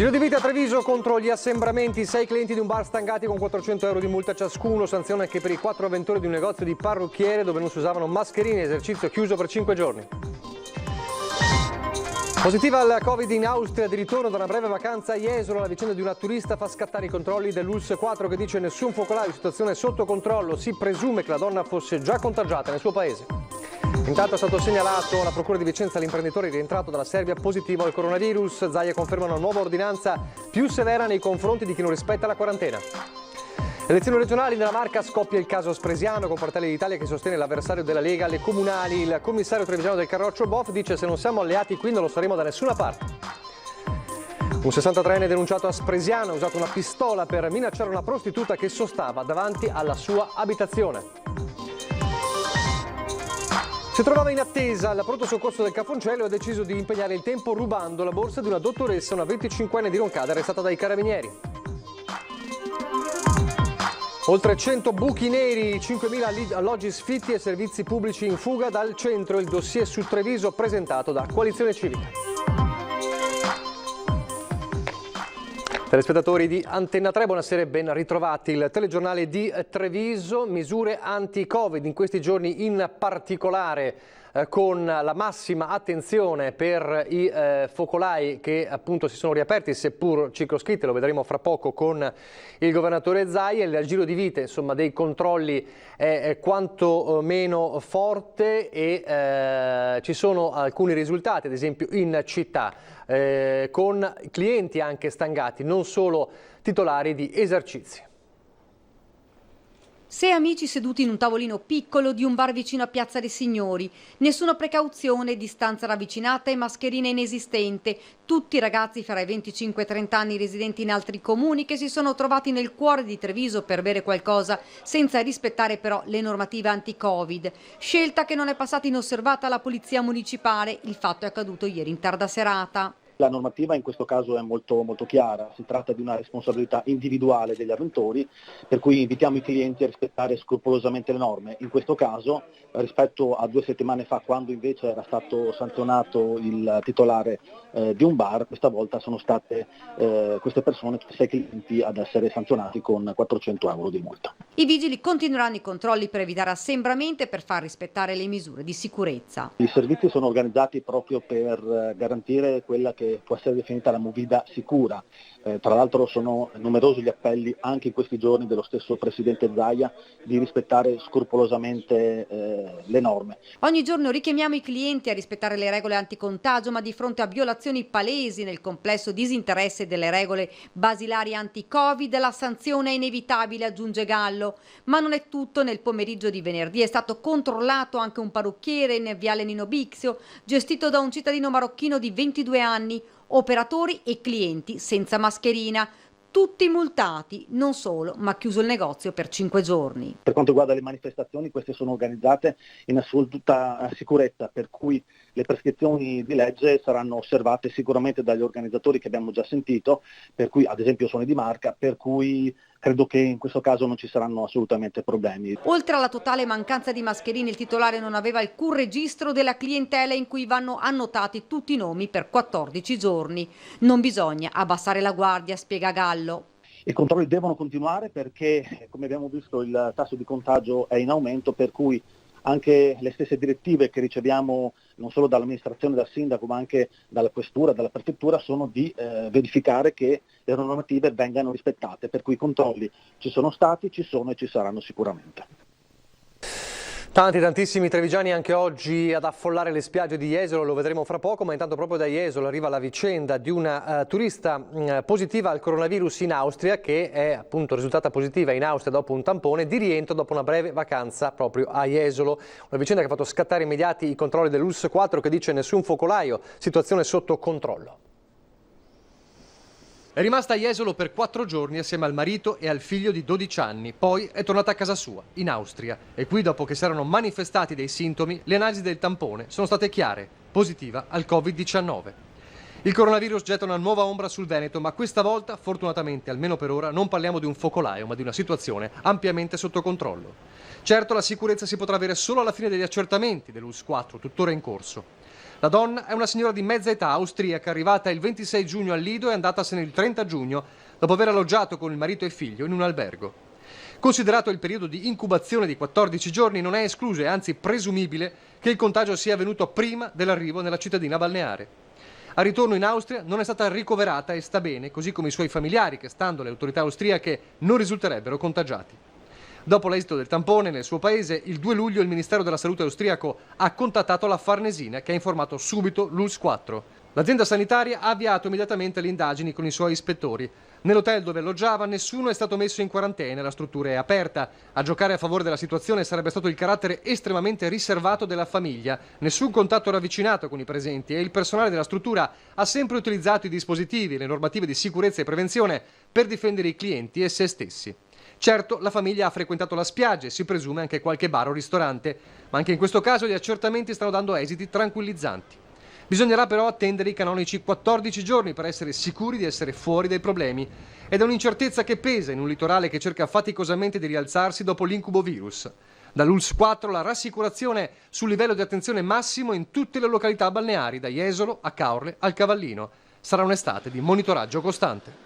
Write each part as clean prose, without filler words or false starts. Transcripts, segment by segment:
Giro di vita a Treviso contro gli assembramenti. 6 clienti di un bar stangati con 400 euro di multa ciascuno. Sanzione anche per i 4 avventori di un negozio di parrucchiere dove non si usavano mascherine. Esercizio chiuso per 5 giorni. Positiva al Covid in Austria, di ritorno da una breve vacanza a Jesolo. La vicenda di una turista fa scattare i controlli dell'ULSS 4 che dice nessun focolaio, situazione sotto controllo. Si presume che la donna fosse già contagiata nel suo paese. Intanto è stato segnalato alla Procura di Vicenza l'imprenditore rientrato dalla Serbia positivo al coronavirus. Zaia conferma una nuova ordinanza più severa nei confronti di chi non rispetta la quarantena. Elezioni regionali nella Marca, scoppia il caso Spresiano con Fratelli d'Italia che sostiene l'avversario della Lega alle comunali. Il commissario trevigiano del Carroccio Boff dice se non siamo alleati qui non lo saremo da nessuna parte. Un 63enne denunciato a Spresiano ha usato una pistola per minacciare una prostituta che sostava davanti alla sua abitazione. Si trovava in attesa al pronto soccorso del Cafoncello e ha deciso di impegnare il tempo rubando la borsa di una dottoressa, una 25enne di Roncada arrestata dai carabinieri. Oltre 100 buchi neri, 5.000 alloggi sfitti e servizi pubblici in fuga dal centro. Il dossier su Treviso presentato da Coalizione Civica. Telespettatori di Antenna 3, buonasera e ben ritrovati. Il telegiornale di Treviso, misure anti-Covid in questi giorni in particolare con la massima attenzione per i focolai che appunto si sono riaperti seppur circoscritti, lo vedremo fra poco con il governatore Zaia. Il giro di vite insomma dei controlli è quanto meno forte e ci sono alcuni risultati, ad esempio in città, con clienti anche stangati, non solo titolari di esercizi. 6 amici seduti in un tavolino piccolo di un bar vicino a Piazza dei Signori. Nessuna precauzione, distanza ravvicinata e mascherina inesistente. Tutti ragazzi fra i 25 e 30 anni residenti in altri comuni che si sono trovati nel cuore di Treviso per bere qualcosa senza rispettare però le normative anti-Covid. Scelta che non è passata inosservata alla Polizia Municipale. Il fatto è accaduto ieri in tarda serata. La normativa in questo caso è molto chiara, si tratta di una responsabilità individuale degli avventori, per cui invitiamo i clienti a rispettare scrupolosamente le norme. In questo caso, rispetto a 2 settimane fa, quando invece era stato sanzionato il titolare di un bar, questa volta sono state queste persone, 6 clienti, ad essere sanzionati con 400 euro di multa. I vigili continueranno i controlli per evitare assembramenti e per far rispettare le misure di sicurezza. I servizi sono organizzati proprio per garantire quella che può essere definita la movida sicura. Tra l'altro sono numerosi gli appelli anche in questi giorni dello stesso Presidente Zaia di rispettare scrupolosamente le norme. Ogni giorno richiamiamo i clienti a rispettare le regole anticontagio, ma di fronte a violazioni palesi nel complesso disinteresse delle regole basilari anti-Covid, la sanzione è inevitabile, aggiunge Gallo. Ma non è tutto. Nel pomeriggio di venerdì è stato controllato anche un parrucchiere in Viale Nino Bixio, gestito da un cittadino marocchino di 22 anni. Operatori e clienti senza mascherina, tutti multati, non solo, ma chiuso il negozio per 5 giorni. Per quanto riguarda le manifestazioni, queste sono organizzate in assoluta sicurezza, per cui le prescrizioni di legge saranno osservate sicuramente dagli organizzatori che abbiamo già sentito, per cui ad esempio sono di Marca, per cui credo che in questo caso non ci saranno assolutamente problemi. Oltre alla totale mancanza di mascherine, il titolare non aveva alcun registro della clientela in cui vanno annotati tutti i nomi per 14 giorni. Non bisogna abbassare la guardia, spiega Gallo. I controlli devono continuare perché, come abbiamo visto, il tasso di contagio è in aumento, per cui anche le stesse direttive che riceviamo non solo dall'amministrazione, dal sindaco, ma anche dalla questura, dalla prefettura, sono di verificare che le normative vengano rispettate, per cui i controlli ci sono stati, ci sono e ci saranno sicuramente. Tantissimi trevigiani anche oggi ad affollare le spiagge di Jesolo, lo vedremo fra poco, ma intanto proprio da Jesolo arriva la vicenda di una turista positiva al coronavirus in Austria, che è appunto risultata positiva in Austria dopo un tampone, di rientro dopo una breve vacanza proprio a Jesolo. Una vicenda che ha fatto scattare immediati i controlli dell'ULSS 4 che dice nessun focolaio, situazione sotto controllo. È rimasta a Jesolo per 4 giorni assieme al marito e al figlio di 12 anni, poi è tornata a casa sua, in Austria. E qui, dopo che si erano manifestati dei sintomi, le analisi del tampone sono state chiare, positiva al Covid-19. Il coronavirus getta una nuova ombra sul Veneto, ma questa volta, fortunatamente, almeno per ora, non parliamo di un focolaio, ma di una situazione ampiamente sotto controllo. Certo, la sicurezza si potrà avere solo alla fine degli accertamenti dell'ULSS 4, tuttora in corso. La donna è una signora di mezza età austriaca, arrivata il 26 giugno al Lido e andatasene il 30 giugno dopo aver alloggiato con il marito e il figlio in un albergo. Considerato il periodo di incubazione di 14 giorni, non è escluso e anzi presumibile che il contagio sia avvenuto prima dell'arrivo nella cittadina balneare. Al ritorno in Austria non è stata ricoverata e sta bene, così come i suoi familiari che, stando alle autorità austriache, non risulterebbero contagiati. Dopo l'esito del tampone nel suo paese, il 2 luglio il Ministero della Salute austriaco ha contattato la Farnesina, che ha informato subito l'ULSS 4. L'azienda sanitaria ha avviato immediatamente le indagini con i suoi ispettori. Nell'hotel dove alloggiava nessuno è stato messo in quarantena, la struttura è aperta. A giocare a favore della situazione sarebbe stato il carattere estremamente riservato della famiglia. Nessun contatto ravvicinato con i presenti e il personale della struttura ha sempre utilizzato i dispositivi e le normative di sicurezza e prevenzione per difendere i clienti e se stessi. Certo, la famiglia ha frequentato la spiaggia e si presume anche qualche bar o ristorante, ma anche in questo caso gli accertamenti stanno dando esiti tranquillizzanti. Bisognerà però attendere i canonici 14 giorni per essere sicuri di essere fuori dai problemi ed è un'incertezza che pesa in un litorale che cerca faticosamente di rialzarsi dopo l'incubo virus. Dall'ULSS 4 la rassicurazione sul livello di attenzione massimo in tutte le località balneari, da Jesolo a Caorle al Cavallino. Sarà un'estate di monitoraggio costante.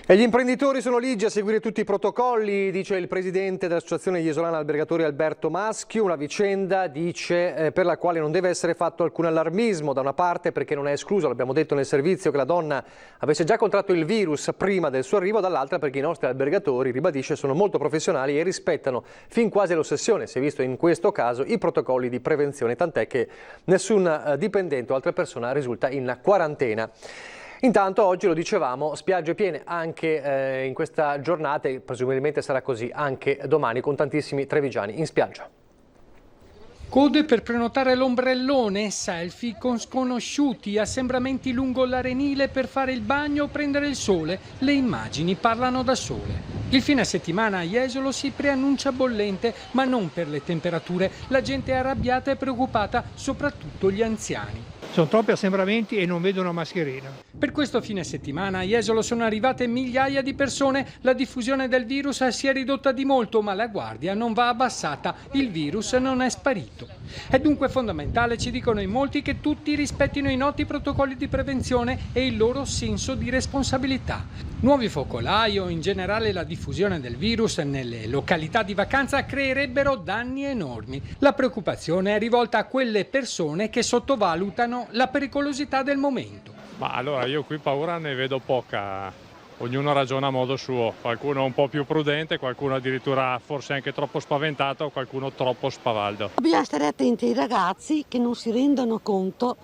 E gli imprenditori sono ligi a seguire tutti i protocolli, dice il presidente dell'Associazione Jesolana Albergatori Alberto Maschio, una vicenda, dice, per la quale non deve essere fatto alcun allarmismo, da una parte perché non è escluso, l'abbiamo detto nel servizio, che la donna avesse già contratto il virus prima del suo arrivo, dall'altra perché i nostri albergatori, ribadisce, sono molto professionali e rispettano fin quasi all'ossessione, si è visto in questo caso, i protocolli di prevenzione, tant'è che nessun dipendente o altra persona risulta in quarantena. Intanto oggi, lo dicevamo, spiagge piene anche in questa giornata e presumibilmente sarà così anche domani con tantissimi trevigiani in spiaggia. Code per prenotare l'ombrellone, selfie con sconosciuti, assembramenti lungo l'arenile per fare il bagno o prendere il sole. Le immagini parlano da sole. Il fine settimana a Jesolo si preannuncia bollente, ma non per le temperature. La gente è arrabbiata e preoccupata, soprattutto gli anziani. Sono troppi assembramenti e non vedo una mascherina. Per questo fine settimana a Jesolo sono arrivate migliaia di persone. La diffusione del virus si è ridotta di molto, ma la guardia non va abbassata. Il virus non è sparito. È dunque fondamentale, ci dicono in molti, che tutti rispettino i noti protocolli di prevenzione e il loro senso di responsabilità. Nuovi focolai o in generale la diffusione del virus nelle località di vacanza creerebbero danni enormi. La preoccupazione è rivolta a quelle persone che sottovalutano la pericolosità del momento. Ma allora io qui paura ne vedo poca, ognuno ragiona a modo suo, qualcuno un po' più prudente, qualcuno addirittura forse anche troppo spaventato, qualcuno troppo spavaldo. Bisogna stare attenti ai ragazzi che non si rendono conto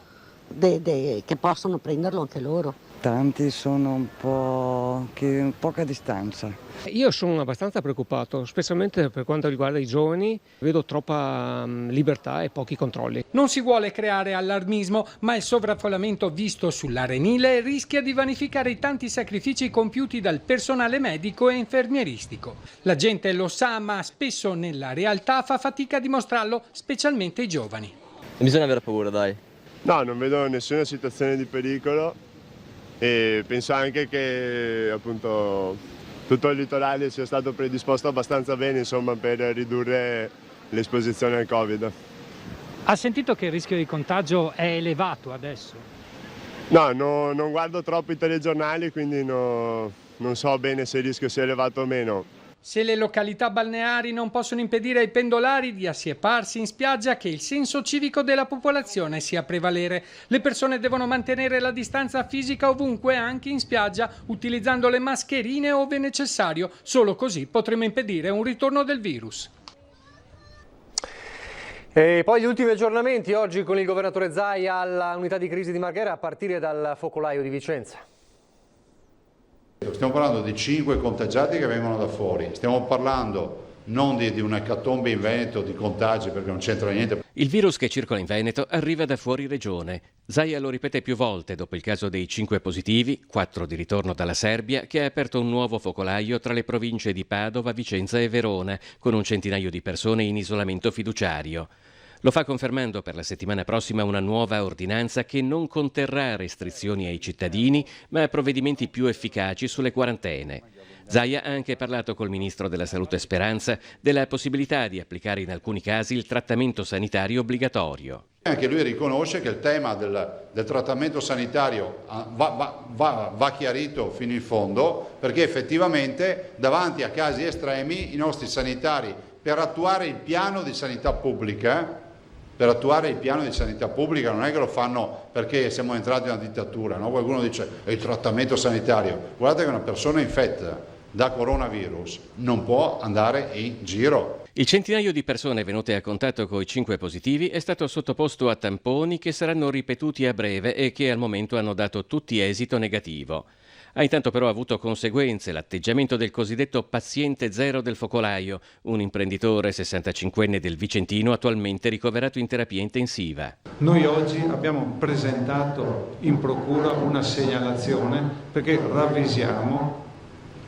che possono prenderlo anche loro. Tanti sono un po' che poca distanza. Io sono abbastanza preoccupato, specialmente per quanto riguarda i giovani, vedo troppa libertà e pochi controlli. Non si vuole creare allarmismo, ma il sovraffollamento visto sull'arenile rischia di vanificare i tanti sacrifici compiuti dal personale medico e infermieristico. La gente lo sa, ma spesso nella realtà fa fatica a dimostrarlo, specialmente i giovani. Bisogna avere paura, dai. No, non vedo nessuna situazione di pericolo. E penso anche che appunto tutto il litorale sia stato predisposto abbastanza bene, insomma, per ridurre l'esposizione al Covid. Ha sentito che il rischio di contagio è elevato adesso? No, non guardo troppo i telegiornali, quindi non so bene se il rischio sia elevato o meno. Se le località balneari non possono impedire ai pendolari di assieparsi in spiaggia, che il senso civico della popolazione sia a prevalere. Le persone devono mantenere la distanza fisica ovunque, anche in spiaggia, utilizzando le mascherine ove necessario. Solo così potremo impedire un ritorno del virus. E poi gli ultimi aggiornamenti oggi con il governatore Zaia alla unità di crisi di Marghera a partire dal focolaio di Vicenza. Stiamo parlando di 5 contagiati che vengono da fuori, stiamo parlando non di un'ecatombe in Veneto, di contagi, perché non c'entra niente. Il virus che circola in Veneto arriva da fuori regione. Zaia lo ripete più volte dopo il caso dei 5 positivi, 4 di ritorno dalla Serbia, che ha aperto un nuovo focolaio tra le province di Padova, Vicenza e Verona, con un centinaio di persone in isolamento fiduciario. Lo fa confermando per la settimana prossima una nuova ordinanza che non conterrà restrizioni ai cittadini, ma provvedimenti più efficaci sulle quarantene. Zaia ha anche parlato col ministro della Salute Speranza della possibilità di applicare in alcuni casi il trattamento sanitario obbligatorio. Anche lui riconosce che il tema del trattamento sanitario va chiarito fino in fondo, perché effettivamente davanti a casi estremi i nostri sanitari, per attuare il piano di sanità pubblica, non è che lo fanno perché siamo entrati in una dittatura, no? Qualcuno dice il trattamento sanitario. Guardate che una persona infetta da coronavirus non può andare in giro. Il centinaio di persone venute a contatto con i 5 positivi è stato sottoposto a tamponi che saranno ripetuti a breve e che al momento hanno dato tutti esito negativo. Ha intanto però avuto conseguenze l'atteggiamento del cosiddetto paziente zero del focolaio, un imprenditore 65enne del Vicentino attualmente ricoverato in terapia intensiva. Noi oggi abbiamo presentato in procura una segnalazione perché ravvisiamo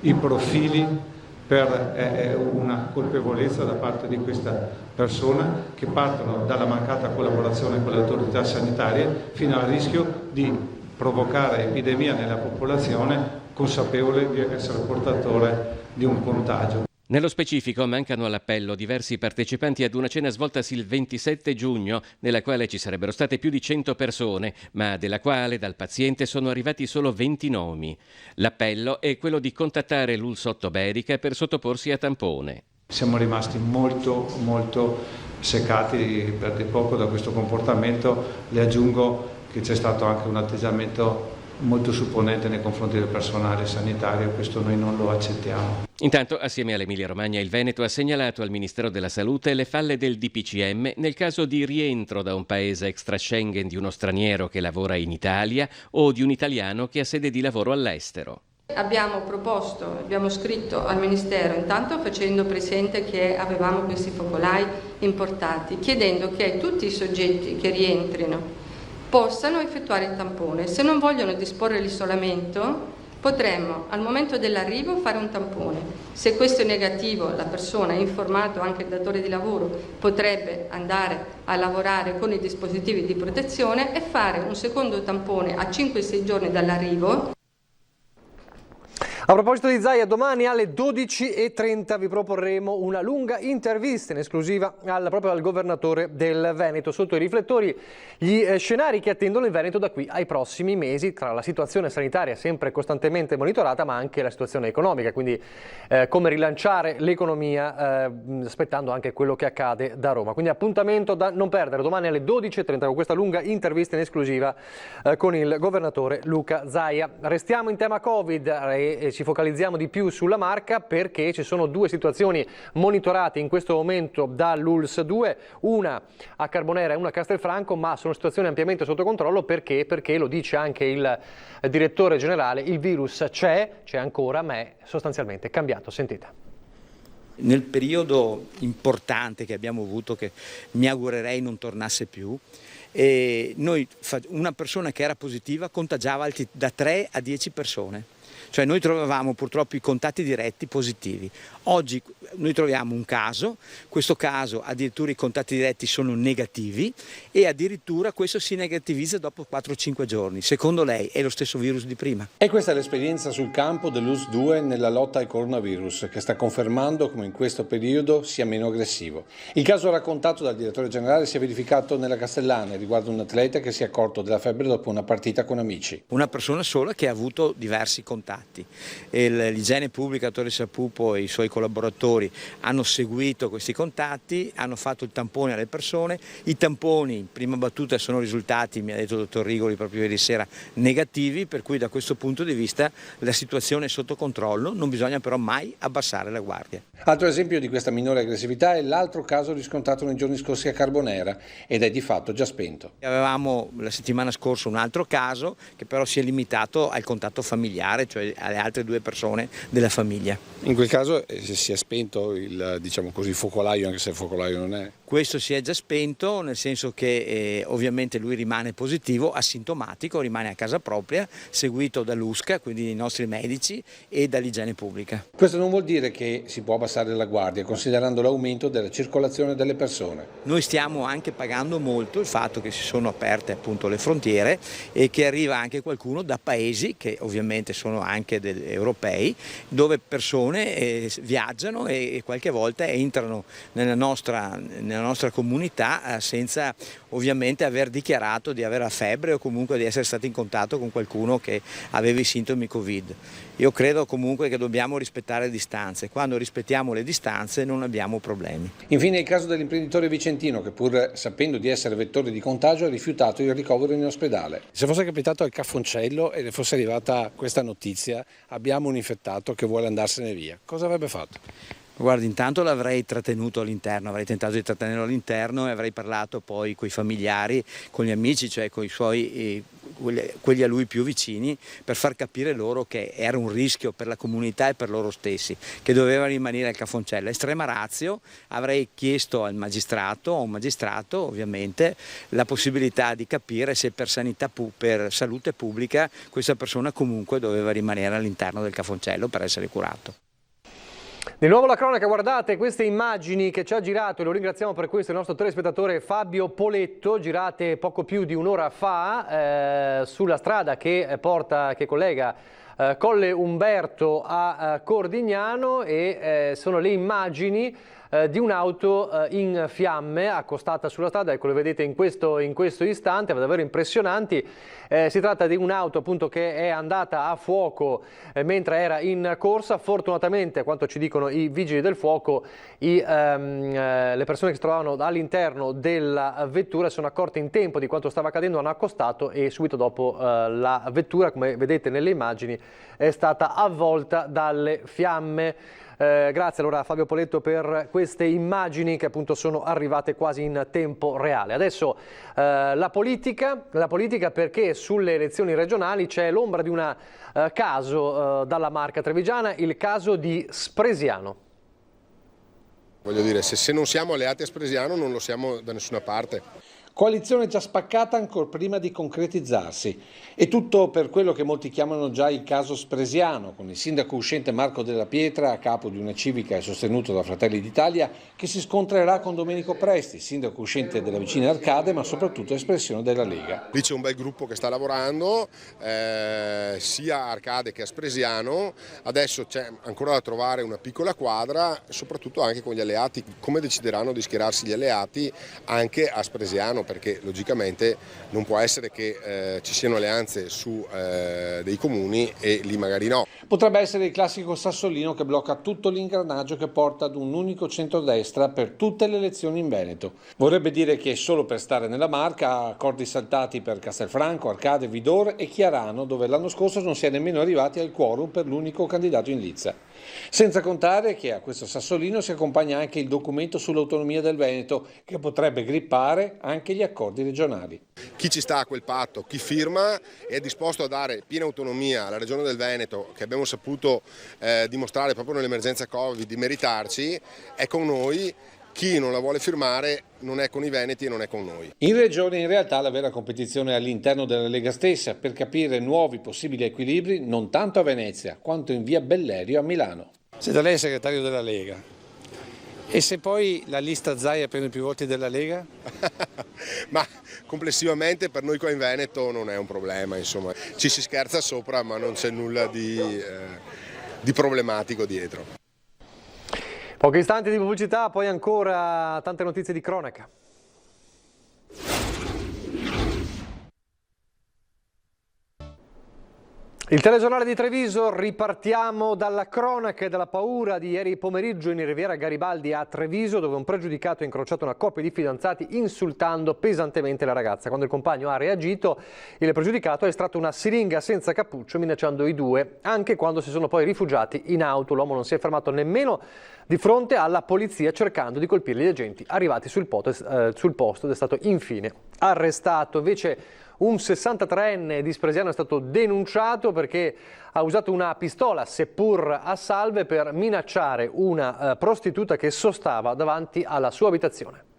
i profili per una colpevolezza da parte di questa persona che partono dalla mancata collaborazione con le autorità sanitarie fino al rischio di provocare epidemia nella popolazione, consapevole di essere portatore di un contagio. Nello specifico mancano all'appello diversi partecipanti ad una cena svoltasi il 27 giugno, nella quale ci sarebbero state più di 100 persone, ma della quale dal paziente sono arrivati solo 20 nomi. L'appello è quello di contattare l'ULSS 8 Berica per sottoporsi a tampone. Siamo rimasti molto seccati per di poco da questo comportamento. Le aggiungo che c'è stato anche un atteggiamento molto supponente nei confronti del personale sanitario, questo noi non lo accettiamo. Intanto, assieme all'Emilia Romagna, il Veneto ha segnalato al Ministero della Salute le falle del DPCM nel caso di rientro da un paese extra Schengen di uno straniero che lavora in Italia o di un italiano che ha sede di lavoro all'estero. Abbiamo scritto al Ministero intanto facendo presente che avevamo questi focolai importati, chiedendo che tutti i soggetti che rientrino possano effettuare il tampone. Se non vogliono disporre l'isolamento, potremmo al momento dell'arrivo fare un tampone. Se questo è negativo, la persona, informato anche il datore di lavoro, potrebbe andare a lavorare con i dispositivi di protezione e fare un secondo tampone a 5-6 giorni dall'arrivo. A proposito di Zaia, domani alle 12:30 vi proporremo una lunga intervista in esclusiva proprio al governatore del Veneto. Sotto i riflettori gli scenari che attendono il Veneto da qui ai prossimi mesi, tra la situazione sanitaria sempre costantemente monitorata, ma anche la situazione economica, quindi come rilanciare l'economia aspettando anche quello che accade da Roma. Quindi appuntamento da non perdere domani alle 12:30 con questa lunga intervista in esclusiva con il governatore Luca Zaia. Restiamo in tema Covid e ci focalizziamo di più sulla Marca perché ci sono 2 situazioni monitorate in questo momento dall'ULSS 2, una a Carbonera e una a Castelfranco, ma sono situazioni ampiamente sotto controllo perché lo dice anche il direttore generale, il virus c'è ancora, ma è sostanzialmente cambiato. Sentite. Nel periodo importante che abbiamo avuto, che mi augurerei non tornasse più, una persona che era positiva contagiava da 3 a 10 persone. Cioè noi trovavamo purtroppo i contatti diretti positivi. Oggi noi troviamo un caso, questo caso addirittura i contatti diretti sono negativi e addirittura questo si negativizza dopo 4-5 giorni. Secondo lei è lo stesso virus di prima? E questa è l'esperienza sul campo dell'ULSS 2 nella lotta al coronavirus, che sta confermando come in questo periodo sia meno aggressivo. Il caso raccontato dal direttore generale si è verificato nella Castellana riguardo un atleta che si è accorto della febbre dopo una partita con amici. Una persona sola che ha avuto diversi contatti. L'igiene pubblica, Torre Sapupo e i suoi collaboratori hanno seguito questi contatti, hanno fatto il tampone alle persone, i tamponi in prima battuta sono risultati, mi ha detto il dottor Rigoli proprio ieri sera, negativi, per cui da questo punto di vista la situazione è sotto controllo, non bisogna però mai abbassare la guardia. Altro esempio di questa minore aggressività è l'altro caso riscontrato nei giorni scorsi a Carbonera ed è di fatto già spento. Avevamo la settimana scorsa un altro caso che però si è limitato al contatto familiare, cioè alle altre 2 persone della famiglia. In quel caso si è spento il focolaio, anche se il focolaio non è. Questo si è già spento, nel senso che ovviamente lui rimane positivo, asintomatico, rimane a casa propria, seguito dall'USCA, quindi i nostri medici, e dall'igiene pubblica. Questo non vuol dire che si può abbassare la guardia, considerando l'aumento della circolazione delle persone. Noi stiamo anche pagando molto il fatto che si sono aperte appunto le frontiere e che arriva anche qualcuno da paesi che ovviamente sono anche anche europei, dove persone viaggiano e qualche volta entrano nella nostra comunità senza ovviamente aver dichiarato di avere la febbre o comunque di essere stati in contatto con qualcuno che aveva i sintomi Covid. Io credo comunque che dobbiamo rispettare le distanze. Quando rispettiamo le distanze non abbiamo problemi. Infine il caso dell'imprenditore vicentino che, pur sapendo di essere vettore di contagio, ha rifiutato il ricovero in ospedale. Se fosse capitato al Cafoncello e le fosse arrivata questa notizia, abbiamo un infettato che vuole andarsene via, cosa avrebbe fatto? Guardi, intanto l'avrei trattenuto all'interno, avrei tentato di trattenerlo all'interno e avrei parlato poi con i familiari, con gli amici, cioè con i suoi, quelli a lui più vicini, per far capire loro che era un rischio per la comunità e per loro stessi, che doveva rimanere al Cafoncello. Estrema ratio, avrei chiesto a un magistrato ovviamente, la possibilità di capire se per salute pubblica questa persona comunque doveva rimanere all'interno del Cafoncello per essere curato. Di nuovo la cronaca, guardate queste immagini che ci ha girato, e lo ringraziamo per questo il nostro telespettatore Fabio Poletto, girate poco più di un'ora fa sulla strada che collega Colle Umberto a Cordignano, e sono le immagini di un'auto in fiamme accostata sulla strada, ecco, le vedete in questo istante, davvero impressionanti. Si tratta di un'auto appunto che è andata a fuoco mentre era in corsa. Fortunatamente, a quanto ci dicono i vigili del fuoco, le persone che si trovavano all'interno della vettura sono accorte in tempo di quanto stava accadendo, hanno accostato e subito dopo la vettura, come vedete nelle immagini, è stata avvolta dalle fiamme. Grazie allora a Fabio Poletto per queste immagini che appunto sono arrivate quasi in tempo reale. Adesso la politica perché sulle elezioni regionali c'è l'ombra di un caso dalla Marca trevigiana, il caso di Spresiano. Voglio dire, se non siamo alleati a Spresiano non lo siamo da nessuna parte. Coalizione già spaccata ancora prima di concretizzarsi. E tutto per quello che molti chiamano già il caso Spresiano, con il sindaco uscente Marco Della Pietra a capo di una civica e sostenuto da Fratelli d'Italia, che si scontrerà con Domenico Presti, sindaco uscente della vicina Arcade, ma soprattutto espressione della Lega. Lì c'è un bel gruppo che sta lavorando, sia a Arcade che a Spresiano. Adesso c'è ancora da trovare una piccola quadra, soprattutto anche con gli alleati, come decideranno di schierarsi gli alleati anche a Spresiano, perché logicamente non può essere che ci siano alleanze su dei comuni e lì magari no. Potrebbe essere il classico sassolino che blocca tutto l'ingranaggio che porta ad un unico centrodestra per tutte le elezioni in Veneto. Vorrebbe dire che solo per stare nella Marca, accordi saltati per Castelfranco, Arcade, Vidor e Chiarano, dove l'anno scorso non si è nemmeno arrivati al quorum per l'unico candidato in lizza. Senza contare che a questo sassolino si accompagna anche il documento sull'autonomia del Veneto, che potrebbe grippare anche gli accordi regionali. Chi ci sta a quel patto, chi firma, è disposto a dare piena autonomia alla Regione del Veneto, che abbiamo saputo dimostrare proprio nell'emergenza Covid di meritarci, è con noi. Chi non la vuole firmare non è con i veneti e non è con noi. In Regione in realtà la vera competizione è all'interno della Lega stessa per capire nuovi possibili equilibri non tanto a Venezia quanto in via Bellerio a Milano. Se da lei è segretario della Lega e se poi la lista Zaia prende più voti della Lega? Ma complessivamente per noi qua in Veneto non è un problema, insomma. Ci si scherza sopra ma non c'è nulla di problematico dietro. Pochi istanti di pubblicità, poi ancora tante notizie di cronaca. Il telegiornale di Treviso, ripartiamo dalla cronaca e dalla paura di ieri pomeriggio in Riviera Garibaldi a Treviso, dove un pregiudicato ha incrociato una coppia di fidanzati insultando pesantemente la ragazza. Quando il compagno ha reagito, il pregiudicato ha estratto una siringa senza cappuccio minacciando i due. Anche quando si sono poi rifugiati in auto, l'uomo non si è fermato nemmeno di fronte alla polizia cercando di colpire gli agenti arrivati sul posto ed è stato infine arrestato. Invece un 63enne di Spresiano è stato denunciato perché ha usato una pistola, seppur a salve, per minacciare una prostituta che sostava davanti alla sua abitazione.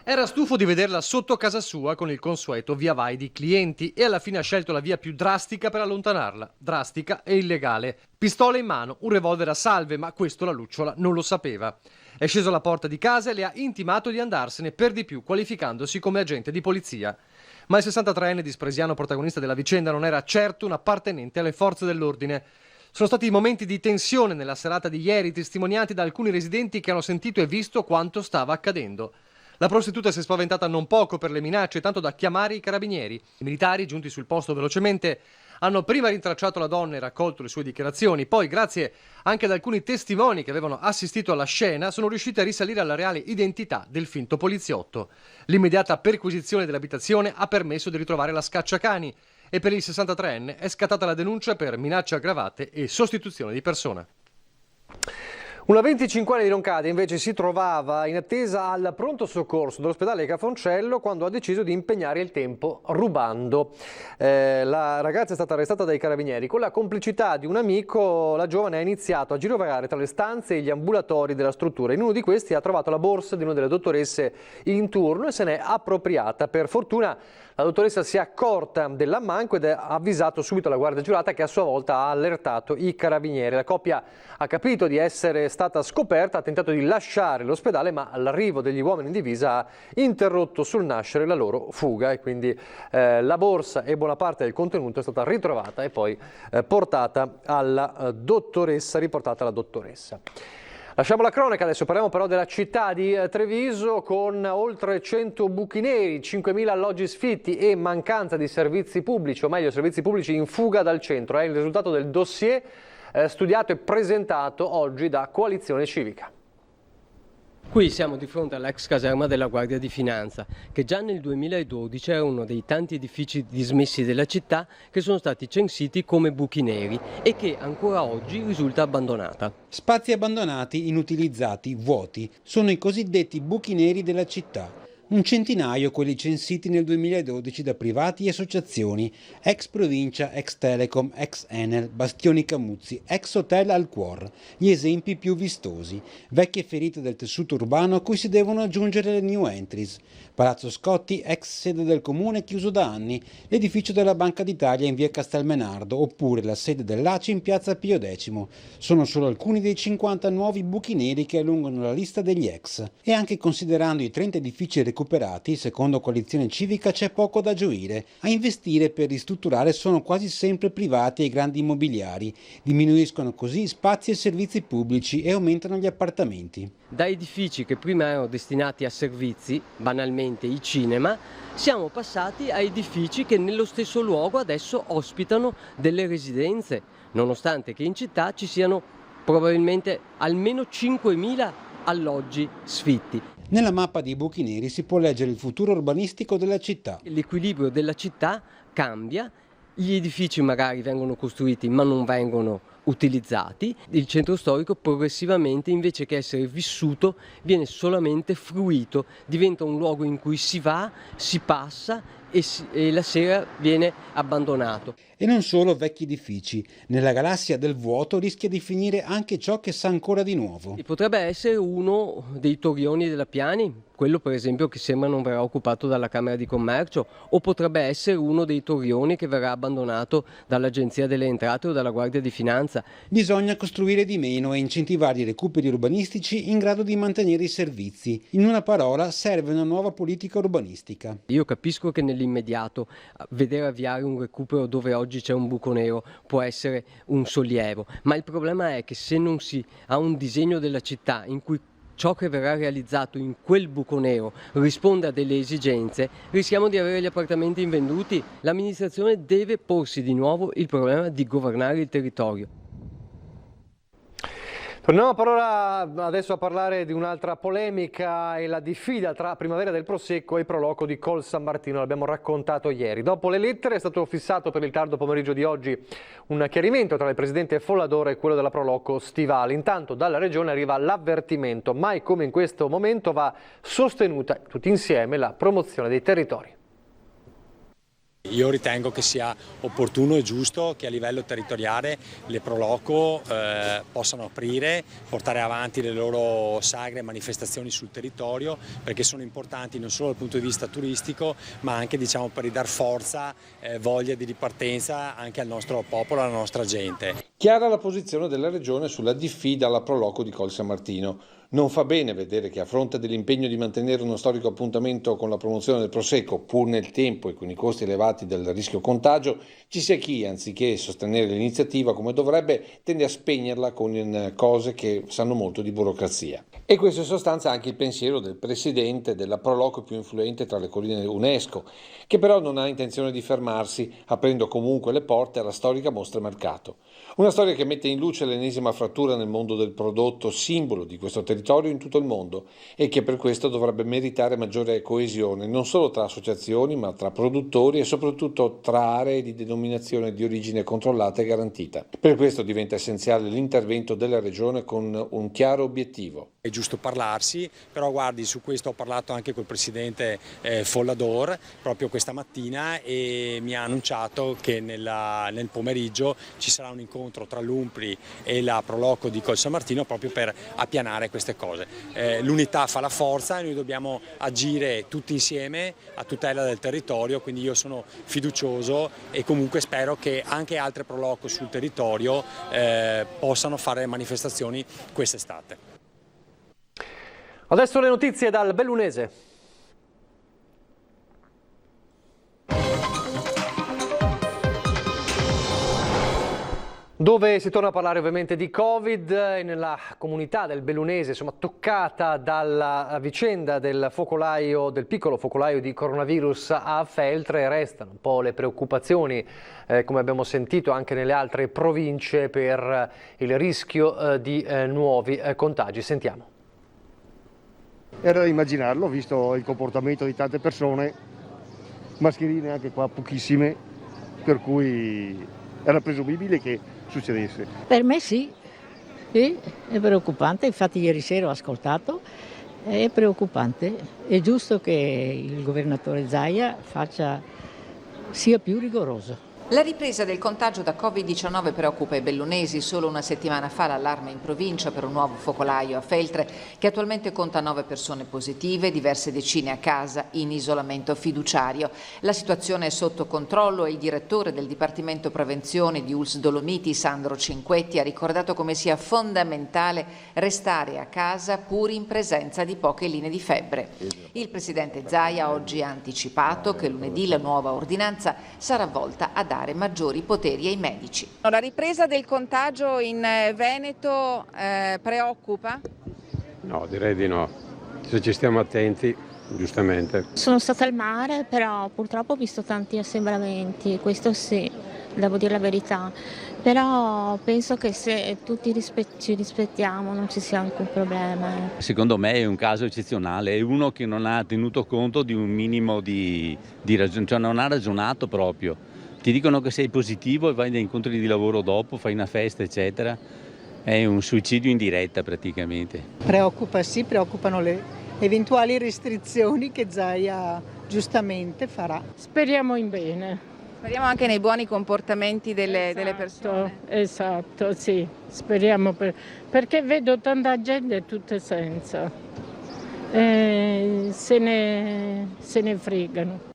Era stufo di vederla sotto casa sua con il consueto via vai di clienti e alla fine ha scelto la via più drastica per allontanarla. Drastica e illegale. Pistola in mano, un revolver a salve, ma questo la lucciola non lo sapeva. È sceso alla porta di casa e le ha intimato di andarsene, per di più qualificandosi come agente di polizia. Ma il 63enne di Spresiano, protagonista della vicenda, non era certo un appartenente alle forze dell'ordine. Sono stati momenti di tensione nella serata di ieri, testimoniati da alcuni residenti che hanno sentito e visto quanto stava accadendo. La prostituta si è spaventata non poco per le minacce, tanto da chiamare i carabinieri. I militari, giunti sul posto velocemente, hanno prima rintracciato la donna e raccolto le sue dichiarazioni. Poi, grazie anche ad alcuni testimoni che avevano assistito alla scena, sono riusciti a risalire alla reale identità del finto poliziotto. L'immediata perquisizione dell'abitazione ha permesso di ritrovare la scacciacani e per il 63enne è scattata la denuncia per minacce aggravate e sostituzione di persona. Una 25enne di Roncade invece si trovava in attesa al pronto soccorso dell'ospedale Cafoncello quando ha deciso di impegnare il tempo rubando. La ragazza è stata arrestata dai carabinieri. Con la complicità di un amico, la giovane ha iniziato a girovagare tra le stanze e gli ambulatori della struttura. In uno di questi ha trovato la borsa di una delle dottoresse in turno e se n'è appropriata. Per fortuna la dottoressa si è accorta dell'ammanco ed ha avvisato subito la guardia giurata, che a sua volta ha allertato i carabinieri. La coppia ha capito di essere stata scoperta, ha tentato di lasciare l'ospedale, ma l'arrivo degli uomini in divisa ha interrotto sul nascere la loro fuga e quindi la borsa e buona parte del contenuto è stata ritrovata e poi portata alla dottoressa, riportata alla dottoressa. Lasciamo la cronaca, adesso parliamo però della città di Treviso con oltre 100 buchi neri, 5.000 alloggi sfitti e mancanza di servizi pubblici, o meglio servizi pubblici in fuga dal centro. È il risultato del dossier studiato e presentato oggi da Coalizione Civica. Qui siamo di fronte all'ex caserma della Guardia di Finanza, che già nel 2012 era uno dei tanti edifici dismessi della città che sono stati censiti come buchi neri e che ancora oggi risulta abbandonata. Spazi abbandonati, inutilizzati, vuoti, sono i cosiddetti buchi neri della città. Un centinaio quelli censiti nel 2012 da privati e associazioni, ex Provincia, ex Telecom, ex Enel, Bastioni Camuzzi, ex Hotel Al Cuor, gli esempi più vistosi, vecchie ferite del tessuto urbano a cui si devono aggiungere le new entries. Palazzo Scotti, ex sede del comune chiuso da anni, l'edificio della Banca d'Italia in via Castelmenardo oppure la sede dell'ACI in piazza Pio X. Sono solo alcuni dei 50 nuovi buchi neri che allungano la lista degli ex. E anche considerando i 30 edifici recuperati, secondo Coalizione Civica c'è poco da gioire. A investire per ristrutturare sono quasi sempre privati e grandi immobiliari. Diminuiscono così spazi e servizi pubblici e aumentano gli appartamenti. Da edifici che prima erano destinati a servizi, banalmente i cinema, siamo passati a edifici che nello stesso luogo adesso ospitano delle residenze, nonostante che in città ci siano probabilmente almeno 5.000 alloggi sfitti. Nella mappa dei buchi neri si può leggere il futuro urbanistico della città. L'equilibrio della città cambia, gli edifici magari vengono costruiti ma non vengono utilizzati, il centro storico progressivamente invece che essere vissuto viene solamente fruito, diventa un luogo in cui si va, si passa e la sera viene abbandonato. E non solo vecchi edifici, nella galassia del vuoto rischia di finire anche ciò che sa ancora di nuovo. E potrebbe essere uno dei torrioni della Piani, quello per esempio che sembra non verrà occupato dalla Camera di Commercio, o potrebbe essere uno dei torrioni che verrà abbandonato dall'Agenzia delle Entrate o dalla Guardia di Finanza. Bisogna costruire di meno e incentivare i recuperi urbanistici in grado di mantenere i servizi. In una parola, serve una nuova politica urbanistica. Io capisco che nell'immediato vedere avviare un recupero dove oggi c'è un buco nero può essere un sollievo, ma il problema è che se non si ha un disegno della città in cui ciò che verrà realizzato in quel buco nero risponde a delle esigenze, rischiamo di avere gli appartamenti invenduti. L'amministrazione deve porsi di nuovo il problema di governare il territorio. Torniamo adesso a parlare di un'altra polemica e la diffida tra Primavera del Prosecco e Proloco di Col San Martino, l'abbiamo raccontato ieri. Dopo le lettere è stato fissato per il tardo pomeriggio di oggi un chiarimento tra il presidente Folladore e quello della Proloco Stivali. Intanto dalla regione arriva l'avvertimento: mai come in questo momento va sostenuta tutti insieme la promozione dei territori. Io ritengo che sia opportuno e giusto che a livello territoriale le Proloco possano aprire, portare avanti le loro sagre manifestazioni sul territorio, perché sono importanti non solo dal punto di vista turistico ma anche per ridar forza, voglia di ripartenza anche al nostro popolo, alla nostra gente. Chiara la posizione della Regione sulla diffida alla Proloco di Col San Martino. Non fa bene vedere che a fronte dell'impegno di mantenere uno storico appuntamento con la promozione del Prosecco, pur nel tempo e con i costi elevati del rischio contagio, ci sia chi, anziché sostenere l'iniziativa come dovrebbe, tende a spegnerla con cose che sanno molto di burocrazia. E questo in sostanza anche il pensiero del presidente della Proloco più influente tra le colline UNESCO, che però non ha intenzione di fermarsi, aprendo comunque le porte alla storica mostra mercato. Una storia che mette in luce l'ennesima frattura nel mondo del prodotto, simbolo di questo territorio in tutto il mondo, e che per questo dovrebbe meritare maggiore coesione non solo tra associazioni ma tra produttori e soprattutto tra aree di denominazione di origine controllata e garantita. Per questo diventa essenziale l'intervento della Regione con un chiaro obiettivo. È giusto parlarsi, però guardi, su questo ho parlato anche col presidente Follador proprio questa mattina e mi ha annunciato che nel pomeriggio ci sarà un incontro tra l'Umpri e la Proloco di Col San Martino proprio per appianare queste cose. L'unità fa la forza e noi dobbiamo agire tutti insieme a tutela del territorio, quindi io sono fiducioso e comunque spero che anche altre Proloco sul territorio possano fare manifestazioni quest'estate. Adesso le notizie dal Bellunese. Dove si torna a parlare ovviamente di Covid e nella comunità del Bellunese, insomma, toccata dalla vicenda del focolaio, del piccolo focolaio di coronavirus a Feltre, restano un po' le preoccupazioni, come abbiamo sentito anche nelle altre province, per il rischio di nuovi contagi. Sentiamo. Era da immaginarlo, visto il comportamento di tante persone, mascherine anche qua pochissime, per cui era presumibile che succedesse. Per me sì, è preoccupante, infatti ieri sera ho ascoltato, è preoccupante, è giusto che il governatore Zaia sia più rigoroso. La ripresa del contagio da Covid-19 preoccupa i bellunesi. Solo una settimana fa l'allarme in provincia per un nuovo focolaio a Feltre, che attualmente conta 9 persone positive, diverse decine a casa in isolamento fiduciario. La situazione è sotto controllo e il direttore del Dipartimento Prevenzione di ULSS Dolomiti, Sandro Cinquetti, ha ricordato come sia fondamentale restare a casa pur in presenza di poche linee di febbre. Il presidente Zaia oggi ha anticipato che lunedì la nuova ordinanza sarà volta a dare maggiori poteri ai medici. La ripresa del contagio in Veneto preoccupa? No, direi di no. Se ci stiamo attenti, giustamente. Sono stata al mare, però purtroppo ho visto tanti assembramenti, questo sì, devo dire la verità. Però penso che se tutti ci rispettiamo non ci sia alcun problema. Secondo me è un caso eccezionale, è uno che non ha tenuto conto di un minimo di ragione, cioè non ha ragionato proprio. Ti dicono che sei positivo e vai da incontri di lavoro dopo, fai una festa eccetera, è un suicidio in diretta praticamente. Preoccupa, sì, preoccupano le eventuali restrizioni che Zaia giustamente farà. Speriamo in bene. Speriamo anche nei buoni comportamenti delle persone. Esatto, sì, speriamo perché vedo tanta gente tutte senza, se ne fregano.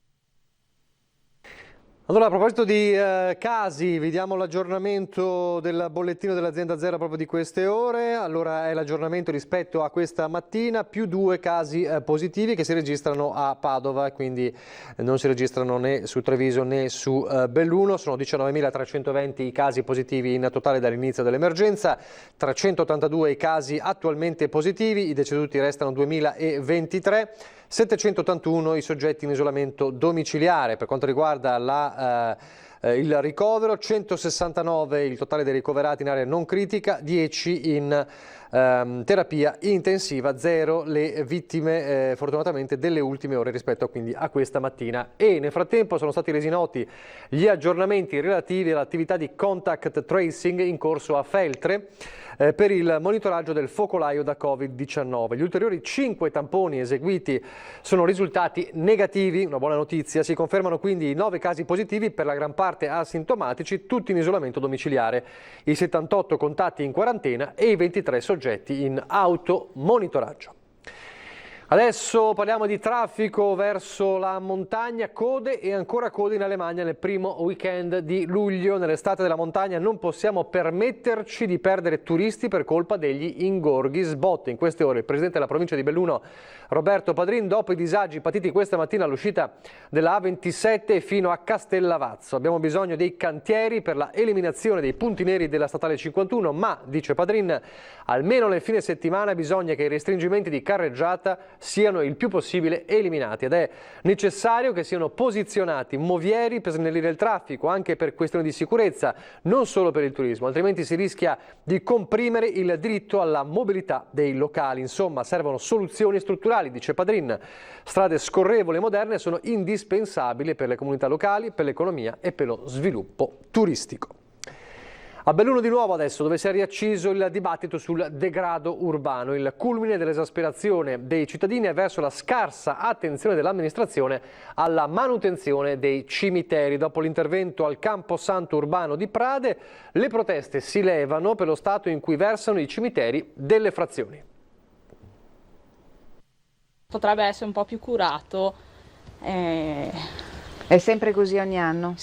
Allora, a proposito di casi, vediamo l'aggiornamento del bollettino dell'azienda Zero proprio di queste ore. Allora è l'aggiornamento rispetto a questa mattina, più 2 casi positivi che si registrano a Padova, quindi non si registrano né su Treviso né su Belluno. Sono 19.320 i casi positivi in totale dall'inizio dell'emergenza, 382 i casi attualmente positivi, i deceduti restano 2.023. 781 i soggetti in isolamento domiciliare. Per quanto riguarda il ricovero, 169 il totale dei ricoverati in area non critica, 10 in terapia intensiva, 0 le vittime fortunatamente delle ultime ore rispetto quindi a questa mattina. E nel frattempo sono stati resi noti gli aggiornamenti relativi all'attività di contact tracing in corso a Feltre per il monitoraggio del focolaio da Covid-19. Gli ulteriori 5 tamponi eseguiti sono risultati negativi, una buona notizia. Si confermano quindi i 9 casi positivi, per la gran parte asintomatici, tutti in isolamento domiciliare, i 78 contatti in quarantena e i 23 soggetti in automonitoraggio. Adesso parliamo di traffico verso la montagna, code e ancora code in Alemannia nel primo weekend di luglio. Nell'estate della montagna non possiamo permetterci di perdere turisti per colpa degli ingorghi. Sbotte in queste ore il presidente della provincia di Belluno, Roberto Padrin, dopo i disagi patiti questa mattina all'uscita della A27 fino a Castellavazzo. Abbiamo bisogno dei cantieri per la eliminazione dei punti neri della statale 51, ma, dice Padrin, almeno nel fine settimana bisogna che i restringimenti di carreggiata siano il più possibile eliminati ed è necessario che siano posizionati movieri per snellire il traffico, anche per questioni di sicurezza, non solo per il turismo, altrimenti si rischia di comprimere il diritto alla mobilità dei locali. Insomma, servono soluzioni strutturali, dice Padrin. Strade scorrevoli e moderne sono indispensabili per le comunità locali, per l'economia e per lo sviluppo turistico. A Belluno di nuovo adesso, dove si è riacceso il dibattito sul degrado urbano. Il culmine dell'esasperazione dei cittadini è verso la scarsa attenzione dell'amministrazione alla manutenzione dei cimiteri. Dopo l'intervento al Camposanto urbano di Prade, le proteste si levano per lo stato in cui versano i cimiteri delle frazioni. Potrebbe essere un po' più curato. È sempre così ogni anno?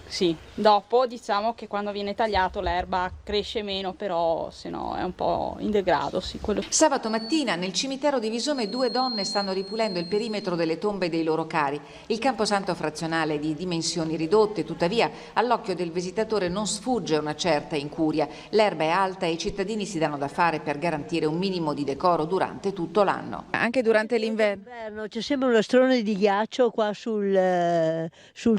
Sì, dopo diciamo che quando viene tagliato l'erba cresce meno, però se no è un po' in degrado. Sì, quello. Sabato mattina nel cimitero di Visome 2 donne stanno ripulendo il perimetro delle tombe dei loro cari. Il camposanto frazionale è di dimensioni ridotte, tuttavia all'occhio del visitatore non sfugge una certa incuria. L'erba è alta e i cittadini si danno da fare per garantire un minimo di decoro durante tutto l'anno. Anche durante l'inverno? C'è sempre una strone di ghiaccio qua sul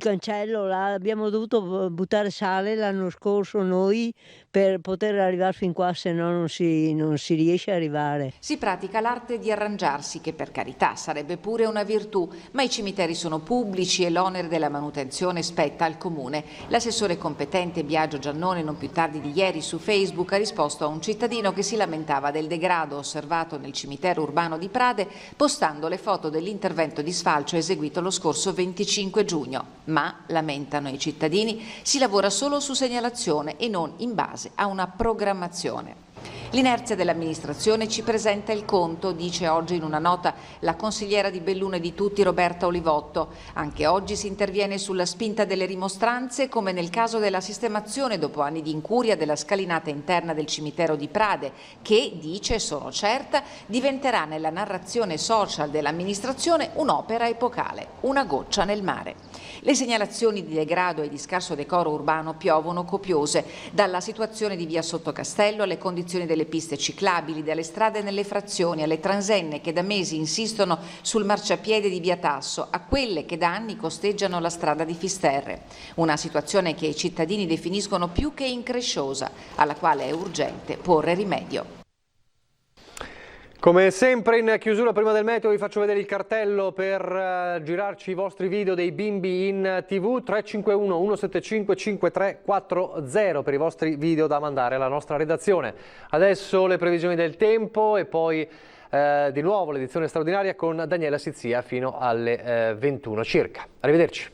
cancello, là abbiamo dovuto buttare sale l'anno scorso noi per poter arrivare fin qua, se no non si riesce a arrivare. Si pratica l'arte di arrangiarsi, che per carità sarebbe pure una virtù, ma i cimiteri sono pubblici e l'onere della manutenzione spetta al comune. L'assessore competente Biagio Giannone non più tardi di ieri su Facebook ha risposto a un cittadino che si lamentava del degrado osservato nel cimitero urbano di Prade, postando le foto dell'intervento di sfalcio eseguito lo scorso 25 giugno. Ma, lamentano i cittadini, si lavora solo su segnalazione e non in base a una programmazione. L'inerzia dell'amministrazione ci presenta il conto, dice oggi in una nota la consigliera di Belluno e di tutti Roberta Olivotto. Anche oggi si interviene sulla spinta delle rimostranze, come nel caso della sistemazione dopo anni di incuria della scalinata interna del cimitero di Prade, che, dice, sono certa, diventerà nella narrazione social dell'amministrazione un'opera epocale, una goccia nel mare. Le segnalazioni di degrado e di scarso decoro urbano piovono copiose, dalla situazione di via Sottocastello alle condizioni delle piste ciclabili, dalle strade nelle frazioni, alle transenne che da mesi insistono sul marciapiede di via Tasso, a quelle che da anni costeggiano la strada di Fisterre. Una situazione che i cittadini definiscono più che incresciosa, alla quale è urgente porre rimedio. Come sempre in chiusura prima del meteo vi faccio vedere il cartello per girarci i vostri video dei bimbi in TV. 351 175 5340 per i vostri video da mandare alla nostra redazione. Adesso le previsioni del tempo e poi di nuovo l'edizione straordinaria con Daniela Sizia fino alle 21 circa. Arrivederci.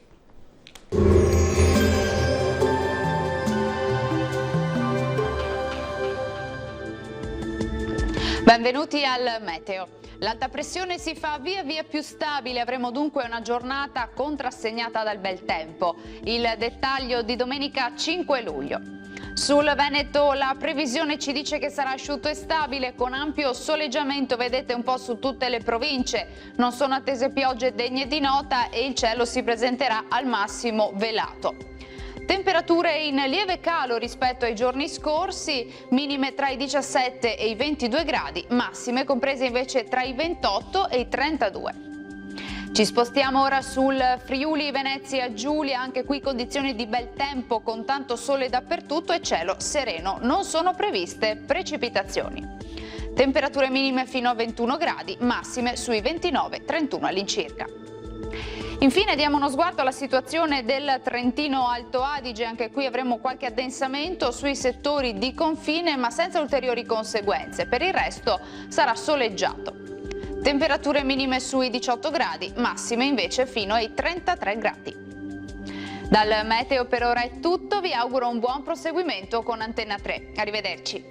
Benvenuti al meteo. L'alta pressione si fa via via più stabile, avremo dunque una giornata contrassegnata dal bel tempo. Il dettaglio di domenica 5 luglio. Sul Veneto la previsione ci dice che sarà asciutto e stabile con ampio soleggiamento, vedete un po' su tutte le province. Non sono attese piogge degne di nota e il cielo si presenterà al massimo velato. Temperature in lieve calo rispetto ai giorni scorsi, minime tra i 17 e i 22 gradi, massime comprese invece tra i 28 e i 32. Ci spostiamo ora sul Friuli Venezia Giulia, anche qui condizioni di bel tempo con tanto sole dappertutto e cielo sereno, non sono previste precipitazioni. Temperature minime fino a 21 gradi, massime sui 29-31 all'incirca. Infine diamo uno sguardo alla situazione del Trentino Alto Adige, anche qui avremo qualche addensamento sui settori di confine ma senza ulteriori conseguenze, per il resto sarà soleggiato. Temperature minime sui 18 gradi, massime invece fino ai 33 gradi. Dal meteo per ora è tutto, vi auguro un buon proseguimento con Antenna 3. Arrivederci.